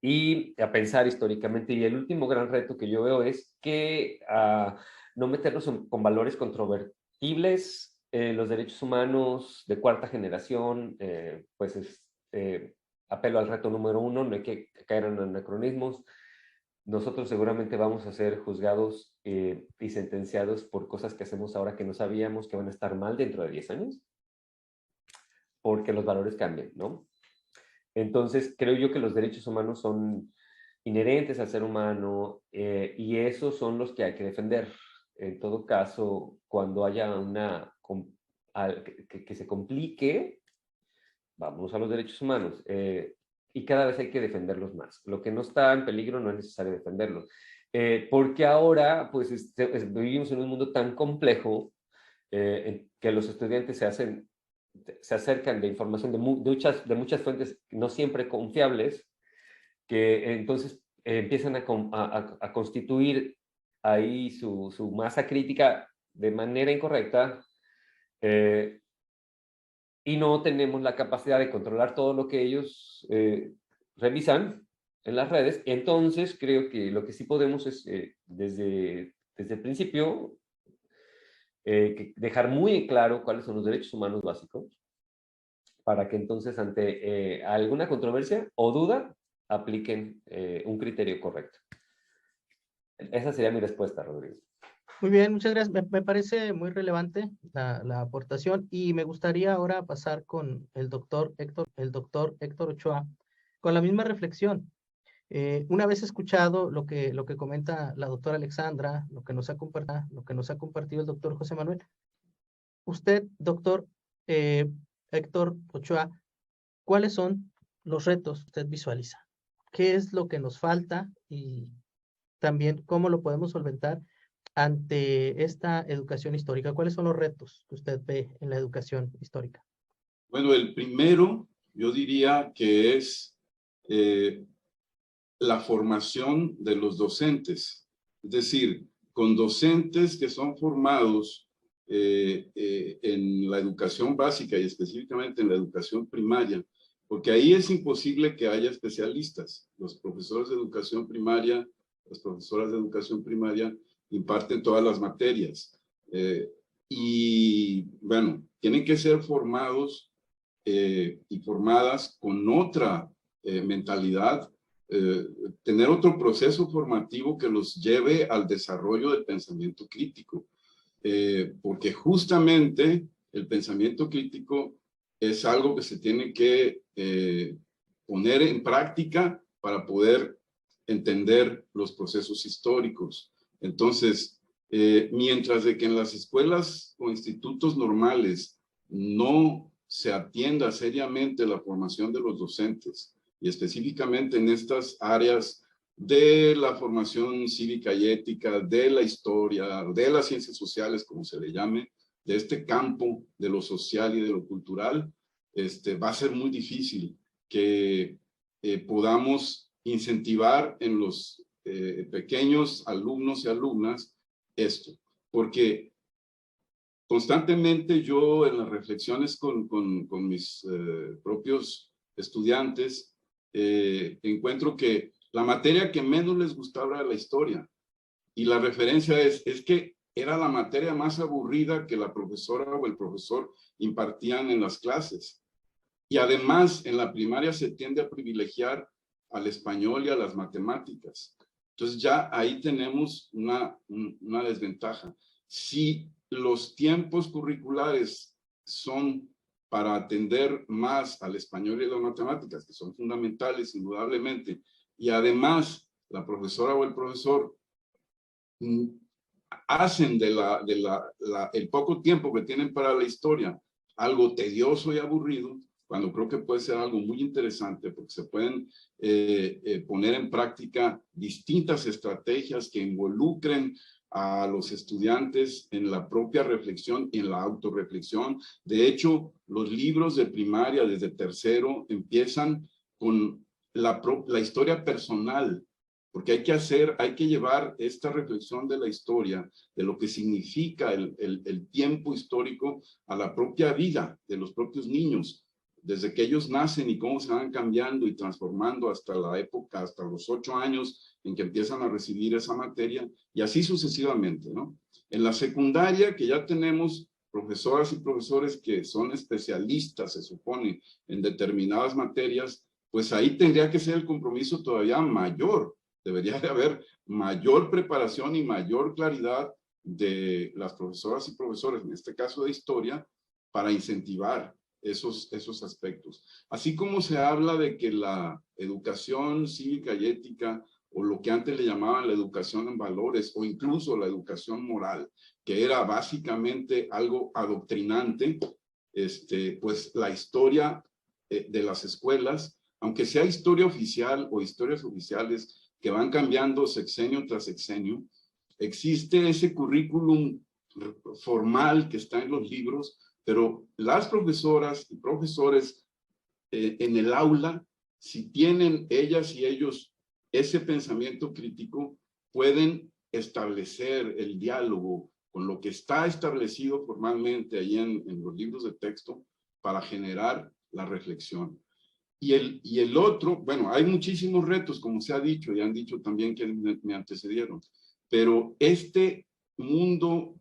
Speaker 4: y a pensar históricamente. Y el último gran reto que yo veo es que no meternos con valores controvertibles. Los derechos humanos de cuarta generación, pues es apelo al reto número 1, no hay que caer en anacronismos. Nosotros seguramente vamos a ser juzgados y sentenciados por cosas que hacemos ahora que no sabíamos que van a estar mal dentro de 10 años, porque los valores cambian, ¿no? Entonces, creo yo que los derechos humanos son inherentes al ser humano, y esos son los que hay que defender. En todo caso, cuando haya que se complique, vamos a los derechos humanos. Y cada vez hay que defenderlos más. Lo que no está en peligro no es necesario defenderlo. Porque ahora, pues, vivimos en un mundo tan complejo que los estudiantes se acercan de información de muchas fuentes no siempre confiables, que entonces empiezan a constituir ahí su masa crítica de manera incorrecta, y no tenemos la capacidad de controlar todo lo que ellos revisan en las redes. Entonces creo que lo que sí podemos es desde el principio dejar muy claro cuáles son los derechos humanos básicos, para que entonces ante alguna controversia o duda apliquen un criterio correcto. Esa sería mi respuesta, Rodrigo.
Speaker 2: Muy bien, muchas gracias. Me parece muy relevante la aportación, y me gustaría ahora pasar con el doctor Héctor Ochoa con la misma reflexión. Una vez escuchado lo que comenta la doctora Alexandra, lo que nos ha compartido el doctor José Manuel, usted, doctor Héctor Ochoa, ¿cuáles son los retos que usted visualiza? ¿Qué es lo que nos falta? Y también, ¿cómo lo podemos solventar ante esta educación histórica? ¿Cuáles son los retos que usted ve en la educación histórica?
Speaker 3: Bueno, el primero, yo diría que es la formación de los docentes. Es decir, con docentes que son formados en la educación básica y específicamente en la educación primaria, porque ahí es imposible que haya especialistas. Los profesores de educación primaria, las profesoras de educación primaria imparten todas las materias. Y bueno, tienen que ser formados y formadas con otra mentalidad, tener otro proceso formativo que los lleve al desarrollo del pensamiento crítico. Porque justamente el pensamiento crítico es algo que se tiene que poner en práctica para poder entender los procesos históricos. Entonces, mientras de que en las escuelas o institutos normales no se atienda seriamente la formación de los docentes, y específicamente en estas áreas de la formación cívica y ética, de la historia, de las ciencias sociales, como se le llame, de este campo de lo social y de lo cultural, va a ser muy difícil que podamos incentivar en los pequeños alumnos y alumnas esto, porque constantemente yo en las reflexiones con mis propios estudiantes encuentro que la materia que menos les gustaba era la historia, y la referencia es que era la materia más aburrida que la profesora o el profesor impartían en las clases. Y además en la primaria se tiende a privilegiar al español y a las matemáticas. Entonces ya ahí tenemos una desventaja. Si los tiempos curriculares son para atender más al español y a las matemáticas, que son fundamentales indudablemente, y además la profesora o el profesor hacen el poco tiempo que tienen para la historia algo tedioso y aburrido, cuando creo que puede ser algo muy interesante, porque se pueden poner en práctica distintas estrategias que involucren a los estudiantes en la propia reflexión y en la autorreflexión. De hecho, los libros de primaria desde tercero empiezan con la historia personal, porque hay que llevar esta reflexión de la historia, de lo que significa el tiempo histórico a la propia vida de los propios niños, desde que ellos nacen y cómo se van cambiando y transformando hasta la época, hasta los 8 años en que empiezan a recibir esa materia, y así sucesivamente, ¿no? En la secundaria, que ya tenemos profesoras y profesores que son especialistas, se supone, en determinadas materias, pues ahí tendría que ser el compromiso todavía mayor. Debería de haber mayor preparación y mayor claridad de las profesoras y profesores, en este caso de historia, para incentivar esos aspectos. Así como se habla de que la educación cívica y ética, o lo que antes le llamaban la educación en valores, o incluso la educación moral, que era básicamente algo adoctrinante, pues la historia de las escuelas, aunque sea historia oficial o historias oficiales, que van cambiando sexenio tras sexenio, existe ese currículum formal que está en los libros, pero las profesoras y profesores en el aula, si tienen ellas y ellos ese pensamiento crítico, pueden establecer el diálogo con lo que está establecido formalmente ahí en los libros de texto para generar la reflexión. Y el otro, bueno, hay muchísimos retos, como se ha dicho, y han dicho también que me antecedieron, pero este mundo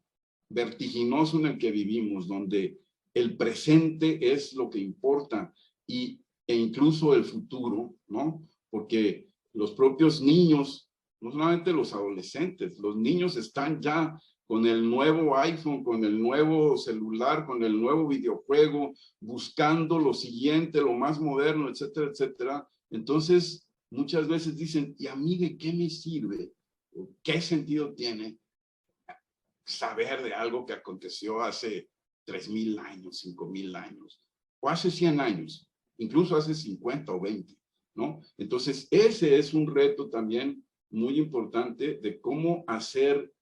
Speaker 3: vertiginoso en el que vivimos, donde el presente es lo que importa, e incluso el futuro, ¿no? Porque los propios niños, no solamente los adolescentes, los niños están ya con el nuevo iPhone, con el nuevo celular, con el nuevo videojuego, buscando lo siguiente, lo más moderno, etcétera, etcétera. Entonces, muchas veces dicen, ¿y a mí de qué me sirve? ¿Qué sentido tiene saber de algo que aconteció hace 3,000 años, 5,000 años, o hace 100 años, incluso hace 50 o 20, ¿no? Entonces, ese es un reto también muy importante de cómo hacer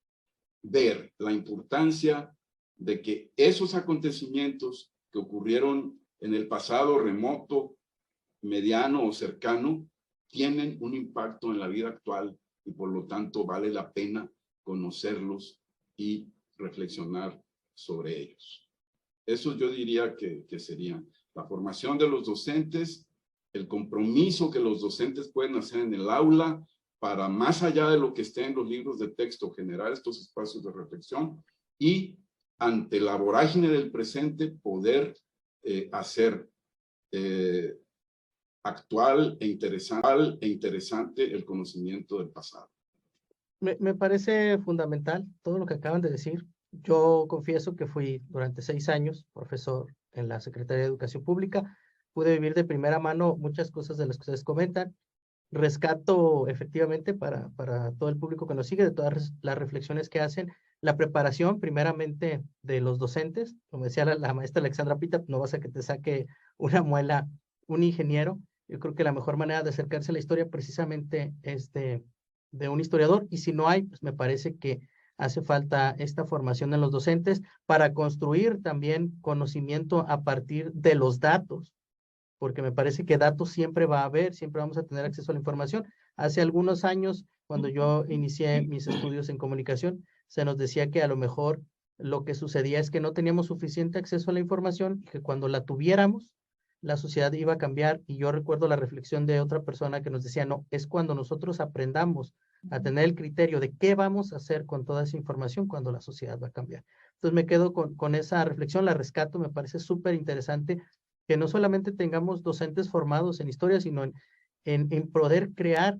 Speaker 3: ver la importancia de que esos acontecimientos que ocurrieron en el pasado remoto, mediano o cercano, tienen un impacto en la vida actual y por lo tanto vale la pena conocerlos y reflexionar sobre ellos. Eso yo diría que sería la formación de los docentes, el compromiso que los docentes pueden hacer en el aula para, más allá de lo que esté en los libros de texto, generar estos espacios de reflexión y ante la vorágine del presente poder hacer actual e interesante el conocimiento del pasado.
Speaker 2: Me parece fundamental todo lo que acaban de decir. Yo confieso que fui durante 6 años profesor en la Secretaría de Educación Pública. Pude vivir de primera mano muchas cosas de las que ustedes comentan. Rescato efectivamente para todo el público que nos sigue, de todas las reflexiones que hacen, la preparación primeramente de los docentes. Como decía la maestra Alexandra Pita, no vas a que te saque una muela un ingeniero. Yo creo que la mejor manera de acercarse a la historia precisamente es de un historiador, y si no hay, pues me parece que hace falta esta formación en los docentes para construir también conocimiento a partir de los datos, porque me parece que datos siempre va a haber, siempre vamos a tener acceso a la información. Hace algunos años cuando yo inicié mis estudios en comunicación, se nos decía que a lo mejor lo que sucedía es que no teníamos suficiente acceso a la información, que cuando la tuviéramos, la sociedad iba a cambiar. Y yo recuerdo la reflexión de otra persona que nos decía, no, es cuando nosotros aprendamos a tener el criterio de qué vamos a hacer con toda esa información cuando la sociedad va a cambiar. Entonces me quedo con esa reflexión, la rescato, me parece súper interesante que no solamente tengamos docentes formados en historia, sino en poder crear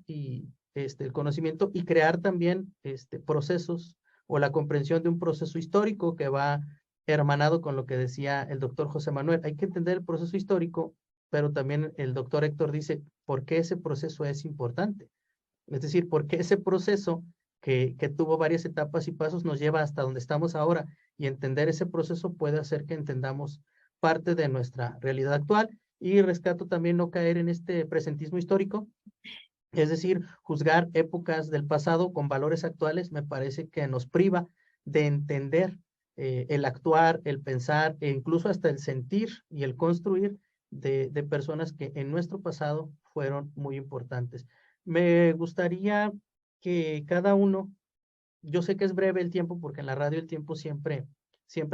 Speaker 2: el conocimiento y crear también procesos o la comprensión de un proceso histórico que va hermanado con lo que decía el doctor José Manuel. Hay que entender el proceso histórico, pero también el doctor Héctor dice por qué ese proceso es importante. Es decir, por qué ese proceso que tuvo varias etapas y pasos nos lleva hasta donde estamos ahora, y entender ese proceso puede hacer que entendamos parte de nuestra realidad actual. Y rescato también no caer en este presentismo histórico, es decir, juzgar épocas del pasado con valores actuales. Me parece que nos priva de entender el actuar, el pensar e incluso hasta el sentir y el construir de personas que en nuestro pasado fueron muy importantes. Me gustaría que cada uno, yo sé que es breve el tiempo porque en la radio el tiempo siempre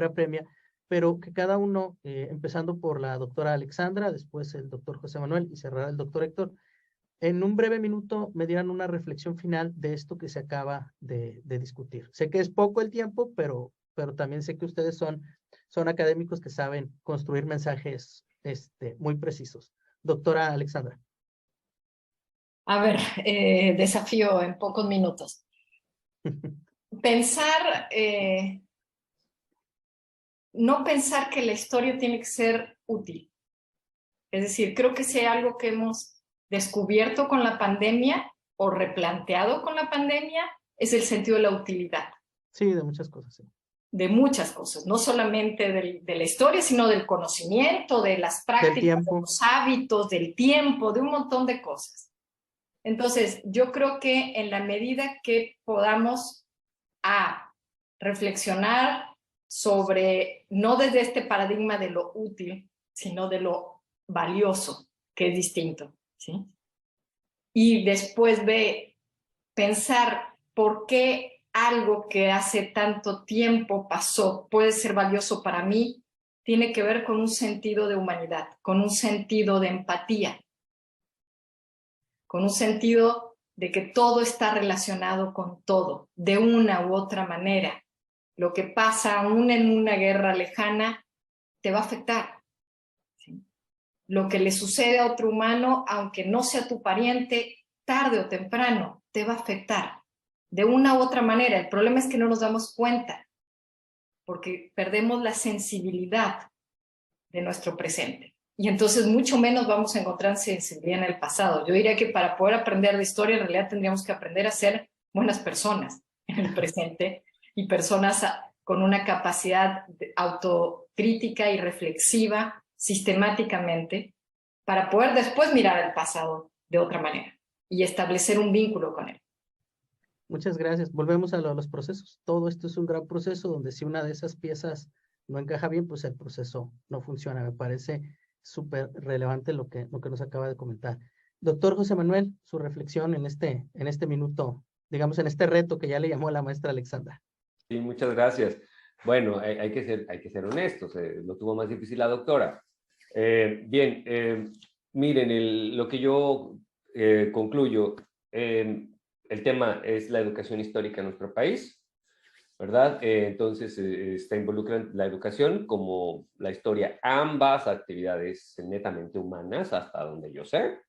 Speaker 2: apremia, pero que cada uno, empezando por la doctora Alexandra, después el doctor José Manuel y cerrar el doctor Héctor, en un breve minuto me dieran una reflexión final de esto que se acaba de discutir. Sé que es poco el tiempo, pero también sé que ustedes son académicos que saben construir mensajes muy precisos. Doctora Alexandra.
Speaker 5: A ver, desafío en pocos minutos. No pensar que la historia tiene que ser útil. Es decir, creo que si hay algo que hemos descubierto con la pandemia o replanteado con la pandemia, es el sentido de la utilidad.
Speaker 2: Sí, de muchas cosas. Sí.
Speaker 5: De muchas cosas, no solamente de la historia, sino del conocimiento, de las prácticas, de los hábitos, del tiempo, de un montón de cosas. Entonces, yo creo que en la medida que podamos reflexionar sobre, no desde este paradigma de lo útil, sino de lo valioso, que es distinto, ¿sí? Y después pensar por qué algo que hace tanto tiempo pasó puede ser valioso para mí, tiene que ver con un sentido de humanidad, con un sentido de empatía, con un sentido de que todo está relacionado con todo, de una u otra manera. Lo que pasa aún en una guerra lejana te va a afectar, ¿sí? Lo que le sucede a otro humano, aunque no sea tu pariente, tarde o temprano te va a afectar de una u otra manera. El problema es que no nos damos cuenta porque perdemos la sensibilidad de nuestro presente. Y entonces mucho menos vamos a encontrar sensibilidad en el pasado. Yo diría que para poder aprender de historia, en realidad tendríamos que aprender a ser buenas personas en el presente y personas con una capacidad autocrítica y reflexiva sistemáticamente para poder después mirar al pasado de otra manera y establecer un vínculo con él.
Speaker 2: Muchas gracias. Volvemos a los procesos. Todo esto es un gran proceso donde si una de esas piezas no encaja bien, pues el proceso no funciona. Me parece súper relevante lo que nos acaba de comentar. Doctor José Manuel, su reflexión en este minuto, digamos, en este reto que ya le llamó la maestra Alexandra.
Speaker 4: Sí, muchas gracias. Bueno, hay que ser honestos. Lo tuvo más difícil la doctora. Miren, lo que yo concluyo, el tema es la educación histórica en nuestro país, ¿verdad? Entonces, está involucrada la educación como la historia, ambas actividades netamente humanas, hasta donde yo sé,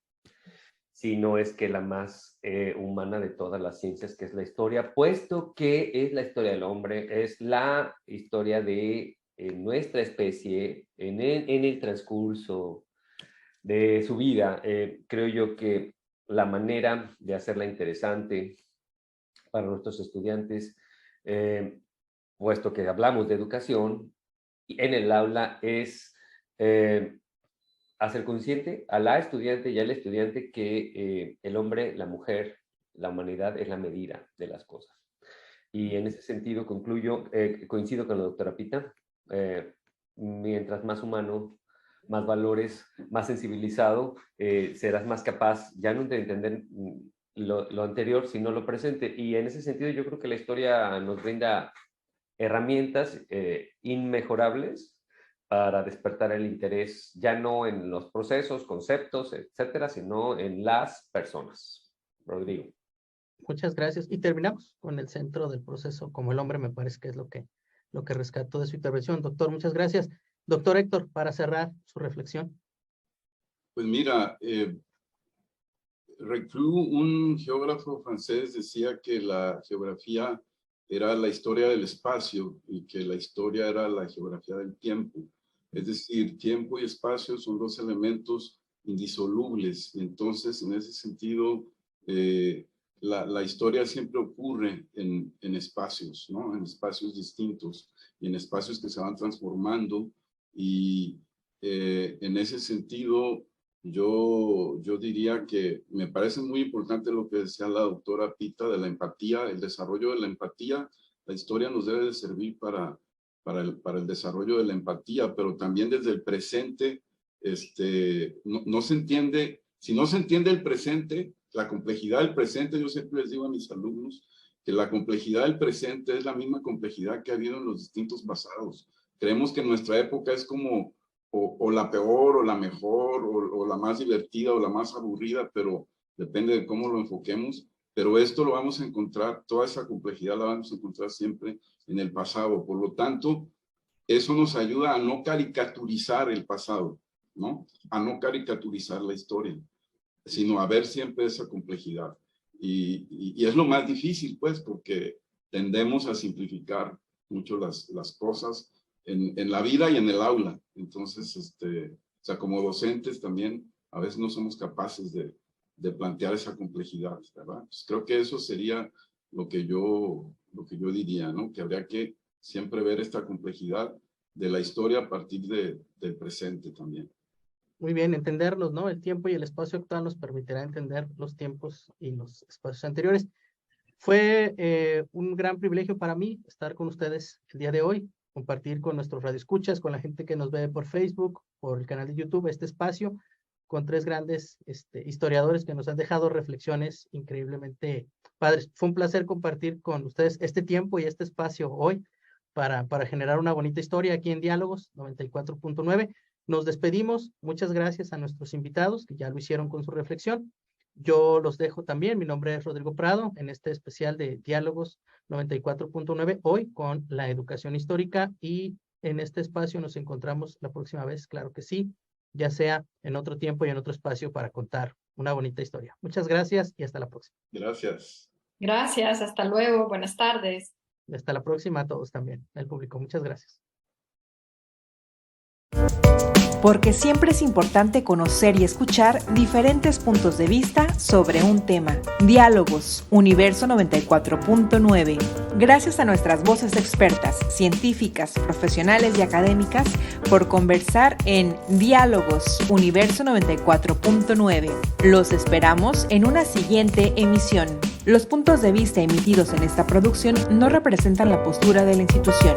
Speaker 4: si no es que la más humana de todas las ciencias, que es la historia, puesto que es la historia del hombre, es la historia de nuestra especie en el transcurso de su vida. Creo yo que la manera de hacerla interesante para nuestros estudiantes, puesto que hablamos de educación, en el aula es hacer consciente a la estudiante y al estudiante que el hombre, la mujer, la humanidad es la medida de las cosas. Y en ese sentido coincido con la doctora Pita, mientras más humano, más valores, más sensibilizado, serás más capaz ya no de entender lo anterior, sino lo presente. Y en ese sentido yo creo que la historia nos brinda herramientas inmejorables para despertar el interés, ya no en los procesos, conceptos, etcétera, sino en las personas. Rodrigo.
Speaker 2: Muchas gracias. Y terminamos con el centro del proceso como el hombre, me parece que es lo que rescató de su intervención. Doctor, muchas gracias. Doctor Héctor, para cerrar su reflexión.
Speaker 3: Pues mira, Reclus, un geógrafo francés, decía que la geografía era la historia del espacio y que la historia era la geografía del tiempo. Es decir, tiempo y espacio son dos elementos indisolubles. Y entonces, en ese sentido, la historia siempre ocurre en espacios, ¿no? En espacios distintos y en espacios que se van transformando. Y en ese sentido, yo diría que me parece muy importante lo que decía la doctora Pita de la empatía, el desarrollo de la empatía. La historia nos debe de servir para el desarrollo de la empatía, pero también desde el presente, no se entiende, si no se entiende el presente, la complejidad del presente, yo siempre les digo a mis alumnos que la complejidad del presente es la misma complejidad que ha habido en los distintos pasados. Creemos que nuestra época es como o la peor, o la mejor, o la más divertida, o la más aburrida, pero depende de cómo lo enfoquemos. Pero esto lo vamos a encontrar, toda esa complejidad la vamos a encontrar siempre en el pasado. Por lo tanto, eso nos ayuda a no caricaturizar el pasado, ¿no? A no caricaturizar la historia, sino a ver siempre esa complejidad. Y es lo más difícil, pues, porque tendemos a simplificar mucho las cosas en la vida y en el aula. Entonces, o sea, como docentes también, a veces no somos capaces de plantear esa complejidad, ¿verdad? Pues creo que eso sería lo que yo diría, ¿no? Que habría que siempre ver esta complejidad de la historia a partir del presente también.
Speaker 2: Muy bien, entenderlos, ¿no? El tiempo y el espacio actual nos permitirá entender los tiempos y los espacios anteriores. Fue un gran privilegio para mí estar con ustedes el día de hoy, compartir con nuestros radioescuchas, con la gente que nos ve por Facebook, por el canal de YouTube, este espacio, con tres grandes historiadores que nos han dejado reflexiones increíblemente padres. Fue un placer compartir con ustedes este tiempo y este espacio hoy para generar una bonita historia aquí en Diálogos 94.9. Nos despedimos. Muchas gracias a nuestros invitados que ya lo hicieron con su reflexión. Yo los dejo también. Mi nombre es Rodrigo Prado en este especial de Diálogos 94.9, hoy con la educación histórica, y en este espacio nos encontramos la próxima vez, claro que sí, ya sea en otro tiempo y en otro espacio para contar una bonita historia. Muchas gracias y hasta la próxima.
Speaker 3: Gracias.
Speaker 5: Gracias, hasta luego, buenas tardes.
Speaker 2: Y hasta la próxima a todos también, al público. Muchas gracias.
Speaker 1: Porque siempre es importante conocer y escuchar diferentes puntos de vista sobre un tema. Diálogos, Universo 94.9. Gracias a nuestras voces expertas, científicas, profesionales y académicas por conversar en Diálogos, Universo 94.9. Los esperamos en una siguiente emisión. Los puntos de vista emitidos en esta producción no representan la postura de la institución.